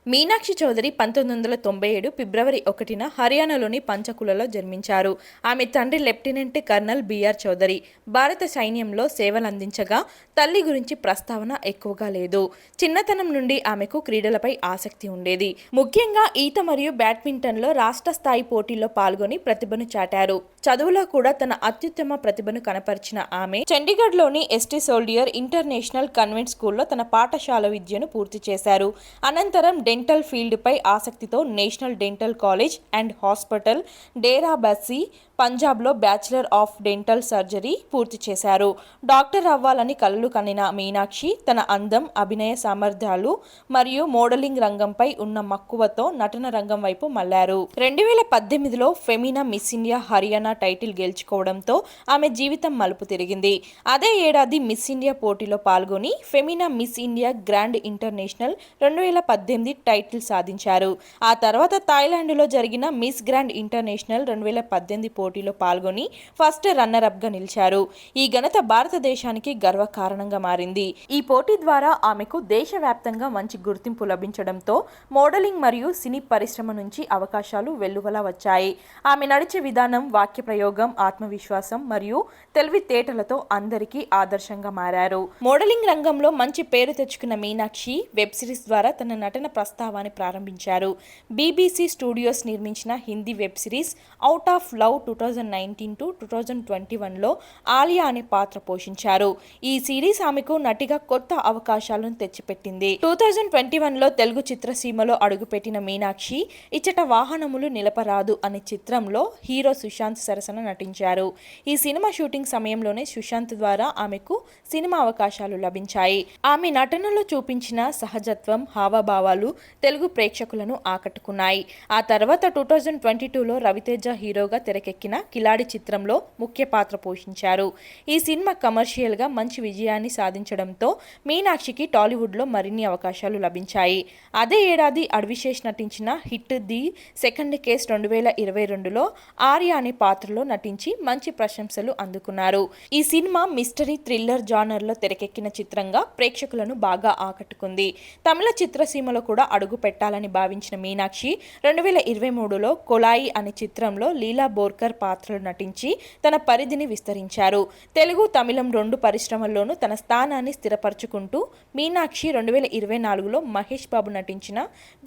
మీనాక్షి చౌదరి 1997 ఫిబ్రవరి 1న హర్యానాలోని పంచకులలో జన్మించారు. ఆమె తండ్రి లెఫ్టినెంట్ కర్నల్ బిఆర్ చౌదరి. భారత సైన్యంలో సేవలందించగా తల్లి గురించి ప్రస్తావన ఎక్కువగా లేదు. చిన్నతనం నుండి ఆమెకు క్రీడలపై ఆసక్తి ఉండేది. ముఖ్యంగా ఈత మరియు బ్యాడ్మింటన్లో రాష్ట్ర స్థాయి పోటీల్లో పాల్గొని ప్రతిభను చాటారు. చదువులో కూడా తన అత్యుత్తమ ప్రతిభను కనపరిచిన ఆమె చండీగఢ్లోని ఎస్టీ సోల్డియర్ ఇంటర్నేషనల్ కన్వెంట్ స్కూల్లో తన పాఠశాల విద్యను పూర్తి చేశారు. అనంతరం డెంటల్ ఫీల్డ్ పై ఆసక్తితో national dental college and hospital Dera Bassi పంజాబ్లో బ్యాచిలర్ ఆఫ్ డెంటల్ సర్జరీ పూర్తి చేశారు. డాక్టర్ అవ్వాలని కలలు కనిన మీనాక్షి తన అందం, అభినయ సామర్థ్యాలు మరియు మోడలింగ్ రంగంపై ఉన్న మక్కువతో నటన రంగం వైపు మళ్లారు. 2018లో Femina Miss India Haryana title గెలుచుకోవడంతో ఆమె జీవితం మలుపు తిరిగింది. అదే ఏడాది మిస్ ఇండియా పోటీలో పాల్గొని Femina Miss India grand international 2018 title సాధించారు. ఆ తర్వాత థాయిలాండ్లో జరిగిన మిస్ గ్రాండ్ ఇంటర్నేషనల్ 2018 పోటీలో పాల్గొని ఫస్ట్ రన్నర్ అప్ గా నిలిచారు. ఈ ఘనత భారతదేశానికి గర్వకారణంగా మారింది. ఈ పోటీ ద్వారా ఆమెకు దేశవ్యాప్తంగా మంచి గుర్తింపు లభించడంతో మోడలింగ్ మరియు సినీ పరిశ్రమ నుంచి అవకాశాలు వెల్లువలా వచ్చాయి. ఆమె నడిచే విధానం, వాక్య ప్రయోగం, ఆత్మవిశ్వాసం మరియు తెలివితేటలతో అందరికీ ఆదర్శంగా మారారు. మోడలింగ్ రంగంలో మంచి పేరు తెచ్చుకున్న మీనాక్షి వెబ్ సిరీస్ ద్వారా తన నటన ప్రస్తావాన్ని ప్రారంభించారు. బీబీసీ స్టూడియోస్ నిర్మించిన Hindi web series out of love 2019 to 2021లో ఆలియా అనే పాత్ర పోషించారు. ఈ సిరీస్ ఆమెకు నటిగా కొత్త అవకాశాలను తెచ్చిపెట్టింది. 2021లో తెలుగు చిత్రసీమలో అడుగుపెట్టిన మీనాక్షి ఇచ్చట వాహనములు నిలపరాదు అనే చిత్రంలో హీరో సుశాంత్ సరసన నటించారు. ఈ సినిమా షూటింగ్ సమయంలోనే సుశాంత్ ద్వారా ఆమెకు సినిమా అవకాశాలు లభించాయి. ఆమె నటనలో చూపించిన సహజత్వం, హావభావాలు తెలుగు ప్రేక్షకులను ఆకట్టుకున్నాయి. ఆ తర్వాత 2022లో రవితేజ హీరోగా తెరకెక్కిన కిలాడి చిత్రంలో ముఖ్య పాత్ర పోషించారు. ఈ సినిమా కమర్షియల్గా మంచి విజయాన్ని సాధించడంతో మీనాక్షికి టాలీవుడ్లో మరిన్ని అవకాశాలు లభించాయి. అదే ఏడాది అడ్విశేష్ నటించిన హిట్ ది సెకండ్ కేస్ 2022లో ఆర్య అనే పాత్రలో నటించి మంచి ప్రశంసలు అందుకున్నారు. ఈ సినిమా మిస్టరీ థ్రిల్లర్ జానర్లో తెరకెక్కిన చిత్రంగా ప్రేక్షకులను బాగా ఆకట్టుకుంది. తమిళ చిత్రసీమలో కూడా అడుగు పెట్టాలని భావించిన మీనాక్షి 2023లో కొలాయి అనే చిత్రంలో లీలా బోర్కర్ పాత్రలు నటించి తన పరిధిని విస్తరించారు. తెలుగు, తమిళం రెండు పరిశ్రమల్లోనూ తన స్థానాన్ని స్థిరపరచుకుంటూ మీనాక్షి 2024లో మహేష్ బాబు నటించిన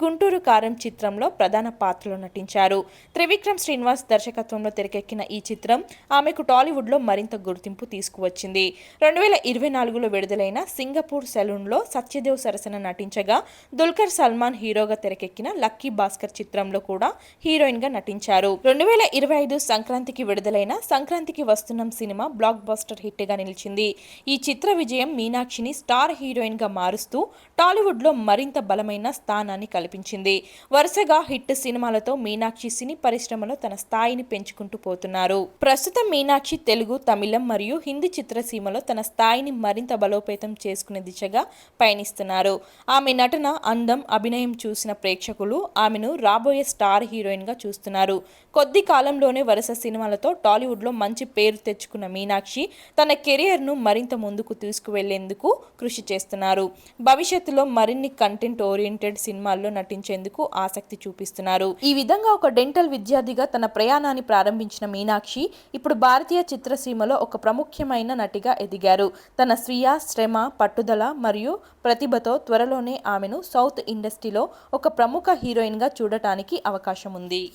గుంటూరు కారం చిత్రంలో ప్రధాన పాత్రలో నటించారు. త్రివిక్రమ్ శ్రీనివాస్ దర్శకత్వంలో తెరకెక్కిన ఈ చిత్రం ఆమెకు టాలీవుడ్లో మరింత గుర్తింపు తీసుకువచ్చింది. 2024లో విడుదలైన సింగపూర్ సెలూన్లో సత్యదేవ్ సరసన నటించగా దుల్కర్ సల్మాన్ హీరోగా తెరకెక్కిన లక్కీ భాస్కర్ చిత్రంలో కూడా హీరోయిన్ గా నటించారు. 2025 సంక్రాంతికి విడుదలైన సంక్రాంతికి వస్తున్నాం సినిమా బ్లాక్ బస్టర్ హిట్ గా నిలిచింది. ఈ చిత్ర విజయం మీనాక్షిని స్టార్ హీరోయిన్ గా మారుస్తూ టాలీవుడ్ లో మరింత బలమైన స్థానాన్ని కల్పించింది. వరుసగా హిట్ సినిమాలతో మీనాక్షి సినీ పరిశ్రమలో తన స్థాయిని పెంచుకుంటూ పోతున్నారు. ప్రస్తుతం మీనాక్షి తెలుగు, తమిళం మరియు హిందీ చిత్రసీమలో తన స్థాయిని మరింత బలోపేతం చేసుకునే దిశగా పయనిస్తున్నారు. ఆమె నటన, అందం, అభినయం చూసిన ప్రేక్షకులు ఆమెను రాబోయే స్టార్ హీరోయిన్ గా చూస్తున్నారు. కొద్ది కాలంలోనే వరుస సినిమాలతో టాలీవుడ్లో మంచి పేరు తెచ్చుకున్న మీనాక్షి తన కెరియర్ను మరింత ముందుకు తీసుకువెళ్లేందుకు కృషి చేస్తున్నారు. భవిష్యత్తులో మరిన్ని కంటెంట్ ఓరియంటెడ్ సినిమాల్లో నటించేందుకు ఆసక్తి చూపిస్తున్నారు. ఈ విధంగా ఒక డెంటల్ విద్యార్థిగా తన ప్రయాణాన్ని ప్రారంభించిన మీనాక్షి ఇప్పుడు భారతీయ చిత్రసీమలో ఒక ప్రముఖమైన నటిగా ఎదిగారు. తన స్వీయ శ్రమ, పట్టుదల మరియు ప్రతిభతో త్వరలోనే ఆమెను సౌత్ ఇండస్ట్రీలో ఒక ప్రముఖ హీరోయిన్గా చూడటానికి అవకాశం ఉంది.